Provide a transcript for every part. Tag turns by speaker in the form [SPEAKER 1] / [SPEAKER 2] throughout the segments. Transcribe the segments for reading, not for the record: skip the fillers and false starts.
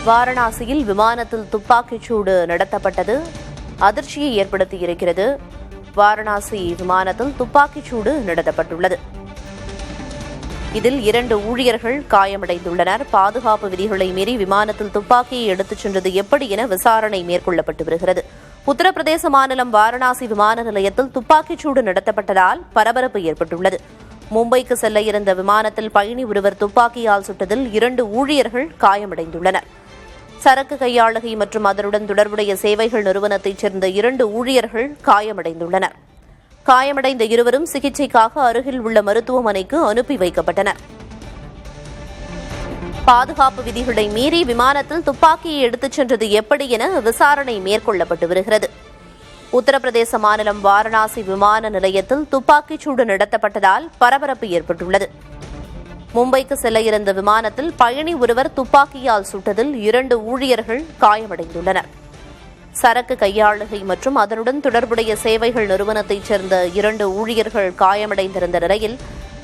[SPEAKER 1] வாரணாசியில் விமானத்தில் துப்பாக்கிச் சூடு நடத்தப்பட்டது அதிர்ச்சியை ஏற்படுத்தியிருக்கிறது. வாரணாசி விமானத்தில் துப்பாக்கிச் சூடு நடத்தப்பட்டுள்ளது. இதில் 2 ஊழியர்கள் காயமடைந்துள்ளனர். பாதுகாப்பு விதிகளை மீறி விமானத்தில் துப்பாக்கியை எடுத்துச் சென்றது எப்படி என விசாரணை மேற்கொள்ளப்பட்டு வருகிறது. உத்தரப்பிரதேச மாநிலம் வாரணாசி விமான நிலையத்தில் துப்பாக்கிச் சூடு நடத்தப்பட்டதால் பரபரப்பு ஏற்பட்டுள்ளது. மும்பைக்கு செல்ல இருந்த விமானத்தில் பயணி ஒருவர் துப்பாக்கியால் சுட்டதில் 2 ஊழியர்கள் காயமடைந்துள்ளனர். சரக்கு கையாளுகை மற்றும் அதனுடன் தொடர்புடைய சேவைகள் நிறுவனத்தைச் சேர்ந்த 2 ஊழியர்கள் காயமடைந்துள்ளனர். காயமடைந்த இருவரும் சிகிச்சைக்காக அருகில் உள்ள மருத்துவமனைக்கு அனுப்பி வைக்கப்பட்டனர். பாதுகாப்பு விதிகளை மீறி விமானத்தில் துப்பாக்கியை எடுத்துச் சென்றது எப்படி என விசாரணை மேற்கொள்ளப்பட்டு வருகிறது. உத்தரப்பிரதேச மாநிலம் வாரணாசி விமான நிலையத்தில் துப்பாக்கிச் சூடு நடத்தப்பட்டதால் பரபரப்பு ஏற்பட்டுள்ளது. மும்பைக்கு செல்ல இருந்த விமானத்தில் பயணி ஒருவர் துப்பாக்கியால் சுட்டதில் 2 ஊழியர்கள் காயமடைந்துள்ளனர். சரக்கு கையாளுகை மற்றும் அதனுடன் தொடர்புடைய சேவைகள் நிறுவனத்தைச் சேர்ந்த 2 ஊழியர்கள் காயமடைந்திருந்த நிலையில்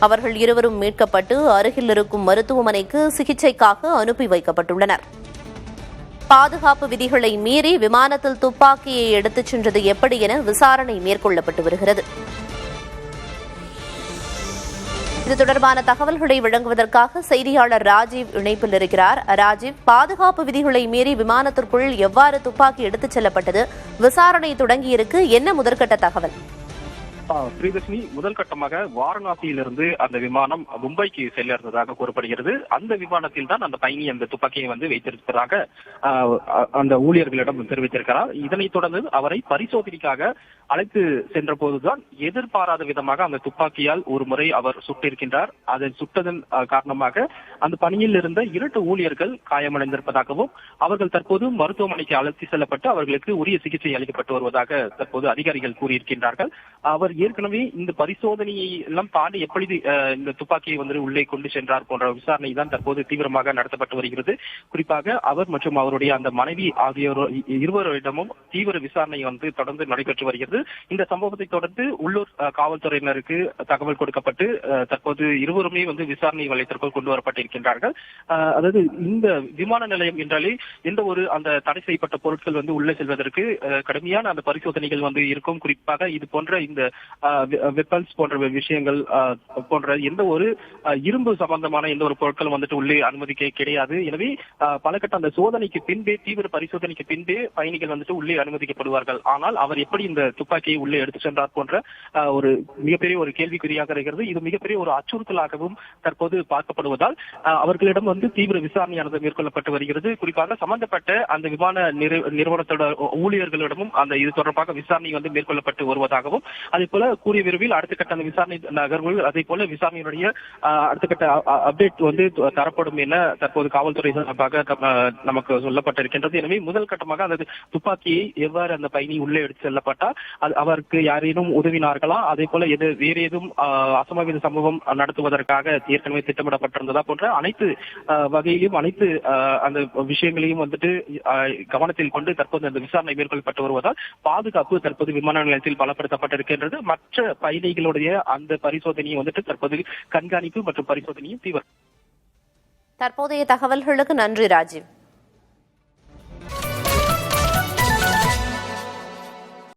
[SPEAKER 1] அவர்கள் இருவரும் மீட்கப்பட்டு அருகில் இருக்கும் மருத்துவமனைக்கு சிகிச்சைக்காக அனுப்பி வைக்கப்பட்டுள்ளனர். பாதுகாப்பு விதிகளை மீறி விமானத்தில் துப்பாக்கியை எடுத்துச் சென்றது எப்படி என விசாரணை மேற்கொள்ளப்பட்டு வருகிறது. இது தொடர்பான தகவல்களை வழங்குவதற்காக செய்தியாளர் ராஜீவ் இணைப்பில் இருக்கிறார். ராஜீவ், பாதுகாப்பு விதிகளை மீறி விமானத்திற்குள் எவ்வாறு துப்பாக்கி எடுத்துச் செல்லப்பட்டது? விசாரணை தொடங்கியிருக்கு, என்ன முதற்கட்ட தகவல்?
[SPEAKER 2] ஸ்ரீதர்ஷினி, முதல் கட்டமாக வாரணாசியிலிருந்து அந்த விமானம் மும்பைக்கு செல்ல இருந்ததாக கூறப்படுகிறது. அந்த விமானத்தில் தான் அந்த பயணி அந்த துப்பாக்கியை வைத்திருப்பதாக அந்த ஊழியர்களிடம் தெரிவித்திருக்கிறார். இதனைத் தொடர்ந்து அவரை பரிசோதனைக்காக அழைத்து சென்ற போதுதான் எதிர்பாராத விதமாக அந்த துப்பாக்கியால் ஒரு முறை அவர் சுட்டிருக்கின்றார். அதை சுட்டதன் காரணமாக அந்த பணியில் இருந்த 2 ஊழியர்கள் காயமடைந்திருப்பதாகவும் அவர்கள் தற்போது மருத்துவமனைக்கு அழைத்து செல்லப்பட்டு அவர்களுக்கு உரிய சிகிச்சை அளிக்கப்பட்டு வருவதாக தற்போது அதிகாரிகள் கூறியிருக்கின்றார்கள். அவர் ஏற்கனவே இந்த பரிசோதனையை எல்லாம் தாண்டி எப்படி இந்த துப்பாக்கியை உள்ளே கொண்டு சென்றார் போன்ற விசாரணை தான் தற்போது தீவிரமாக நடத்தப்பட்டு வருகிறது. குறிப்பாக அவர் மற்றும் அவருடைய அந்த மனைவி ஆகியோர் இருவரிடமும் தீவிர விசாரணை தொடர்ந்து நடைபெற்று வருகிறது. இந்த சம்பவத்தை தொடர்ந்து உள்ளூர் காவல்துறையினருக்கு தகவல் கொடுக்கப்பட்டு தற்போது இருவருமே விசாரணை வளையத்திற்குள் கொண்டு வரப்பட்டிருக்கின்றார்கள். அதாவது இந்த விமான நிலையம் என்றாலே எந்த ஒரு அந்த தடை செய்யப்பட்ட பொருட்கள் உள்ளே செல்வதற்கு கடுமையான அந்த பரிசோதனைகள் இருக்கும். குறிப்பாக இது போன்ற இந்த வெப்பன்ஸ் போன்ற விஷயங்கள் போன்ற எந்த ஒரு இரும்பு சம்பந்தமான எந்த ஒரு பொருட்களும் உள்ளே அனுமதிக்க கிடையாது. எனவே பல கட்ட அந்த சோதனைக்கு பின்பே, தீவிர பரிசோதனைக்கு பின்பே பயணிகள் உள்ளே அனுமதிக்கப்படுவார்கள். ஆனால் அவர் எப்படி இந்த துப்பாக்கியை உள்ளே எடுத்து சென்றார் போன்ற ஒரு மிகப்பெரிய ஒரு கேள்விக்குறியாக இருக்கிறது. இது மிகப்பெரிய ஒரு அச்சுறுத்தலாகவும் தற்போது பார்க்கப்படுவதால் அவர்களிடம் தீவிர விசாரணையானது மேற்கொள்ளப்பட்டு வருகிறது. குறிப்பாக சம்பந்தப்பட்ட அந்த விமான நிறுவனத்தோட ஊழியர்களிடமும் அந்த இது தொடர்பாக விசாரணை மேற்கொள்ளப்பட்டு வருவதாகவும், அதே போல கூடிய விரைவில் அடுத்த கட்ட அந்த விசாரணை நகர்வுகள், அதே போல விசாரணையுடைய அடுத்த கட்ட அப்டேட் தரப்படும் என தற்போது காவல்துறை சார்பாக நமக்கு சொல்லப்பட்டிருக்கின்றது. எனவே முதல் கட்டமாக அந்த துப்பாக்கியை எவ்வாறு அந்த பயணி உள்ளே எடுத்து செல்லப்பட்டால் அவருக்கு யாரேனும் உதவினார்களா, அதே போல வேறு ஏதும் அசம்பாவித சம்பவம் நடத்துவதற்காக ஏற்கனவே திட்டமிடப்பட்டிருந்ததா போன்ற அனைத்து வகையிலும் அனைத்து அந்த விஷயங்களையும் கவனத்தில் கொண்டு தற்போது அந்த விசாரணை மேற்கொள்ளப்பட்டு வருவதால் பாதுகாப்பு தற்போது விமான நிலையத்தில் பலப்படுத்தப்பட்டிருக்கின்றது. மற்ற பயணிகளுடைய அந்த பரிசோதனையை தற்போது கண்காணிப்பு மற்றும் பரிசோதனையும் தீவிரம்.
[SPEAKER 1] தற்போதைய தகவல்களுக்கு நன்றி ராஜீவ்.